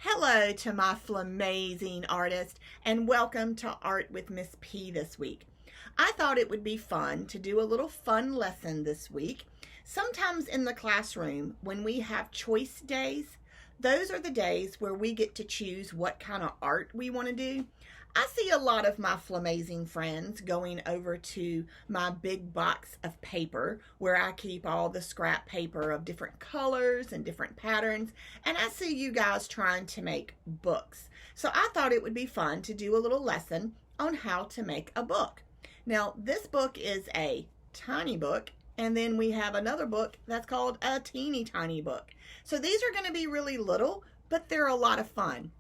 Hello to my flamazing artist, and welcome to Art with Miss P this week. I thought it would be fun to do a little fun lesson this week. Sometimes in the classroom, when we have choice days, those are the days where we get to choose what kind of art we want to do. I see a lot of my flamazing friends going over to my big box of paper where I keep all the scrap paper of different colors and different patterns, and I see you guys trying to make books. So I thought it would be fun to do a little lesson on how to make a book. Now, this book is a tiny book, and then we have another book that's called a teeny tiny book. So these are going to be really little, but they're a lot of fun.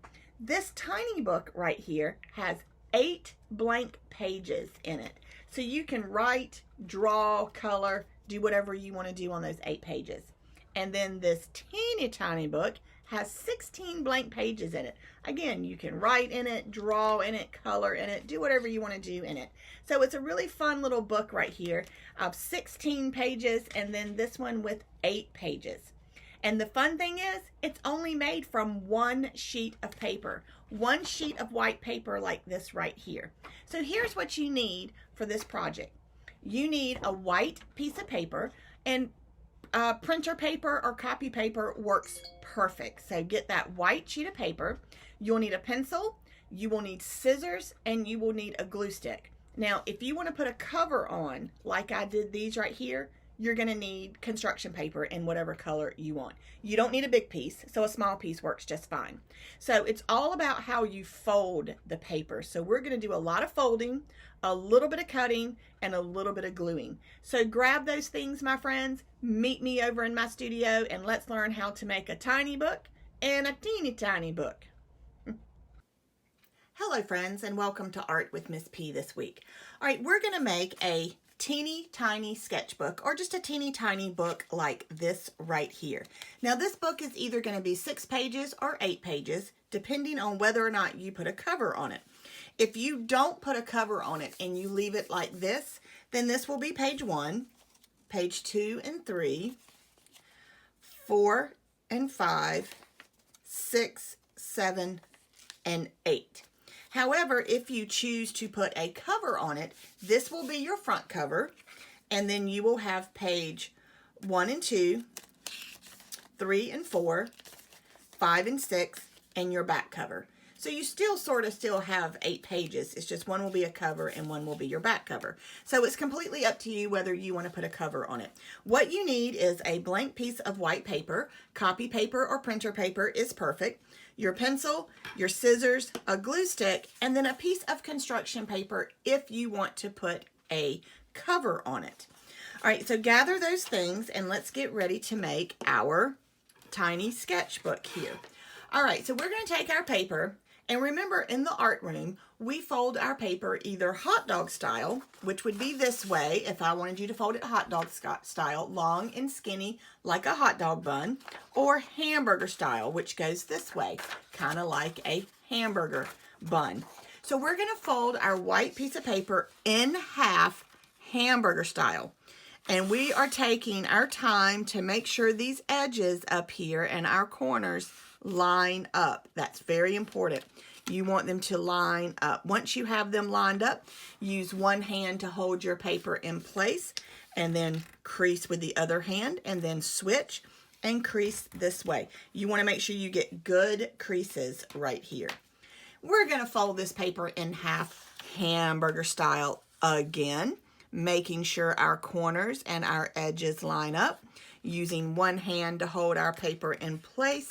This tiny book right here has 8 blank pages in it. So you can write, draw, color, do whatever you want to do on those 8 pages. And then this teeny tiny book has 16 blank pages in it. Again, you can write in it, draw in it, color in it, do whatever you want to do in it. So it's a really fun little book right here of 16 pages, and then this one with 8 pages. And the fun thing is, it's only made from one sheet of paper, one sheet of white paper like this right here. So here's what you need for this project. You need a white piece of paper, and printer paper or copy paper works perfect. So get that white sheet of paper. You'll need a pencil, you will need scissors, and you will need a glue stick. Now, if you want to put a cover on, like I did these right here, you're going to need construction paper in whatever color you want. You don't need a big piece, so a small piece works just fine. So it's all about how you fold the paper. So we're going to do a lot of folding, a little bit of cutting, and a little bit of gluing. So grab those things, my friends, meet me over in my studio, and let's learn how to make a tiny book and a teeny tiny book. Hello, friends, and welcome to Art with Miss P this week. All right, we're going to make a teeny tiny sketchbook, or just a teeny tiny book like this right here. Now this book is either going to be 6 pages or 8 pages, depending on whether or not you put a cover on it. If you don't put a cover on it and you leave it like this, then this will be page 1, page 2 and 3, 4 and 5, 6, 7, and 8. However, if you choose to put a cover on it, this will be your front cover, and then you will have page 1 and 2, 3 and 4, 5 and 6, and your back cover. So you still have 8 pages. It's just one will be a cover and one will be your back cover. So it's completely up to you whether you want to put a cover on it. What you need is a blank piece of white paper. Copy paper or printer paper is perfect. Your pencil, your scissors, a glue stick, and then a piece of construction paper if you want to put a cover on it. All right, so gather those things and let's get ready to make our tiny sketchbook here. All right, so we're going to take our paper, and remember, in the art room, we fold our paper either hot dog style, which would be this way if I wanted you to fold it hot dog style, long and skinny like a hot dog bun, or hamburger style, which goes this way, kind of like a hamburger bun. So we're going to fold our white piece of paper in half, hamburger style. And we are taking our time to make sure these edges up here and our corners line up. That's very important. You want them to line up. Once you have them lined up, use one hand to hold your paper in place, and then crease with the other hand, and then switch and crease this way. You want to make sure you get good creases right here. We're going to fold this paper in half, hamburger style again, making sure our corners and our edges line up, using one hand to hold our paper in place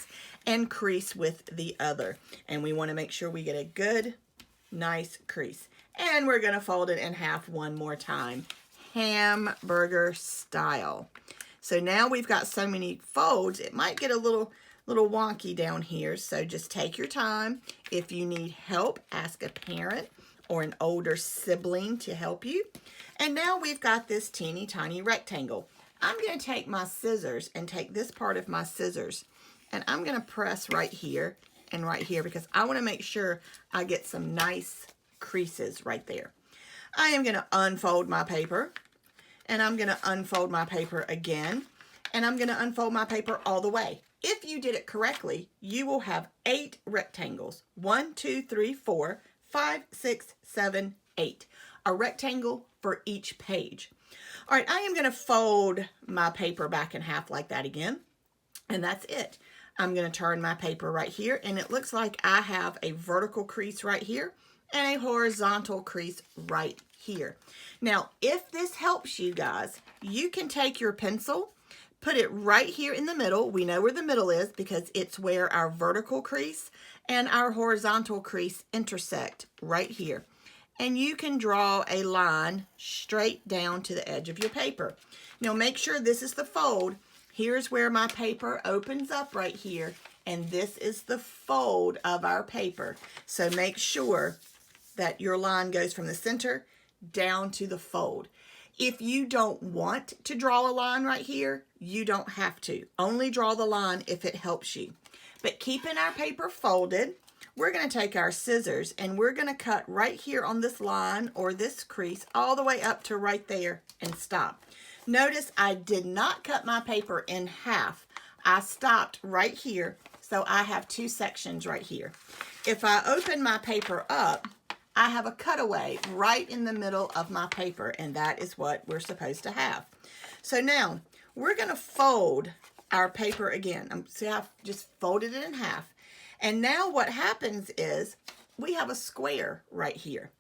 and crease with the other. And we want to make sure we get a good, nice crease. And we're going to fold it in half one more time, hamburger style. So now we've got so many folds, it might get a little wonky down here. So just take your time. If you need help, ask a parent or an older sibling to help you. And now we've got this teeny tiny rectangle. I'm going to take my scissors and take this part of my scissors, and I'm going to press right here and right here because I want to make sure I get some nice creases right there. I am going to unfold my paper, and I'm going to unfold my paper again, and I'm going to unfold my paper all the way. If you did it correctly, you will have 8 rectangles. 1, 2, 3, 4, 5, 6, 7, 8. A rectangle for each page. All right, I am going to fold my paper back in half like that again. And that's it. I'm going to turn my paper right here, and it looks like I have a vertical crease right here and a horizontal crease right here. Now, if this helps you guys, you can take your pencil, put it right here in the middle. We know where the middle is because it's where our vertical crease and our horizontal crease intersect right here. And you can draw a line straight down to the edge of your paper. Now, make sure this is the fold. Here's where my paper opens up right here, and this is the fold of our paper. So make sure that your line goes from the center down to the fold. If you don't want to draw a line right here, you don't have to. Only draw the line if it helps you. But keeping our paper folded, we're going to take our scissors and we're going to cut right here on this line or this crease all the way up to right there and stop. Notice I did not cut my paper in half. I stopped right here, so I have 2 sections right here. If I open my paper up, I have a cutaway right in the middle of my paper, and that is what we're supposed to have. So now, we're going to fold our paper again. See, I've just folded it in half. And now what happens is we have a square right here.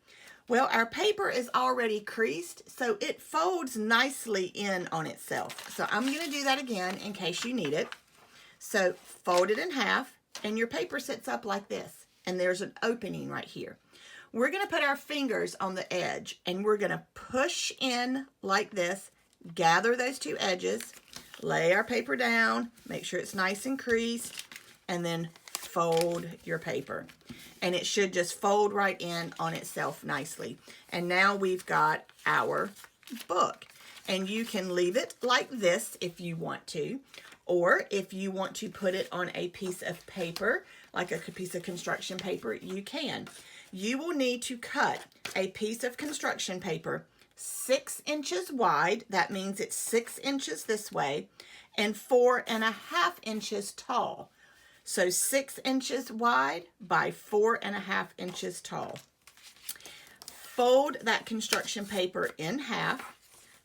Well, our paper is already creased, so it folds nicely in on itself. So I'm going to do that again in case you need it. So fold it in half, and your paper sits up like this, and there's an opening right here. We're going to put our fingers on the edge, and we're going to push in like this, gather those 2 edges, lay our paper down, make sure it's nice and creased, and then fold your paper. And it should just fold right in on itself nicely. And now we've got our book. And you can leave it like this if you want to. Or if you want to put it on a piece of paper, like a piece of construction paper, you can. You will need to cut a piece of construction paper 6 inches wide. That means it's 6 inches this way and 4.5 inches tall. So 6 inches wide by 4.5 inches tall. Fold that construction paper in half.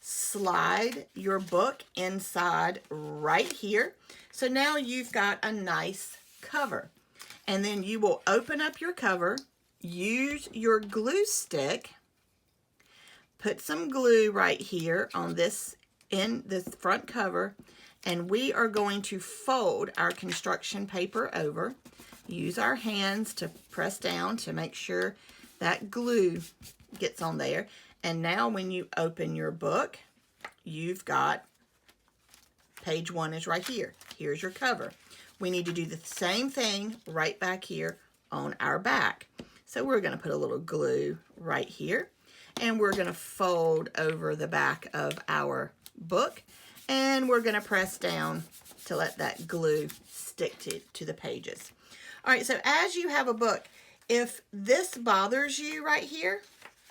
Slide your book inside right here. So now you've got a nice cover. And then you will open up your cover, use your glue stick, put some glue right here on this in this front cover, and we are going to fold our construction paper over. Use our hands to press down to make sure that glue gets on there. And now when you open your book, you've got page 1 is right here. Here's your cover. We need to do the same thing right back here on our back. So we're going to put a little glue right here, and we're going to fold over the back of our book, and we're going to press down to let that glue stick to the pages. All right, so as you have a book, if this bothers you right here,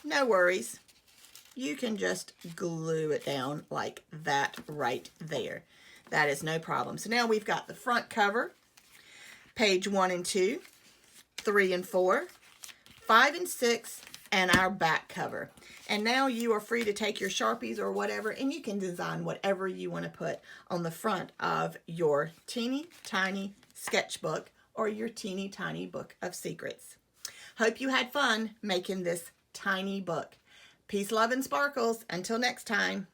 no worries. You can just glue it down like that right there. That is no problem. So now we've got the front cover, page 1 and 2, 3 and 4, 5 and 6, and our back cover. And now you are free to take your Sharpies or whatever, and you can design whatever you want to put on the front of your teeny tiny sketchbook or your teeny tiny book of secrets. Hope you had fun making this tiny book. Peace, love, and sparkles. Until next time.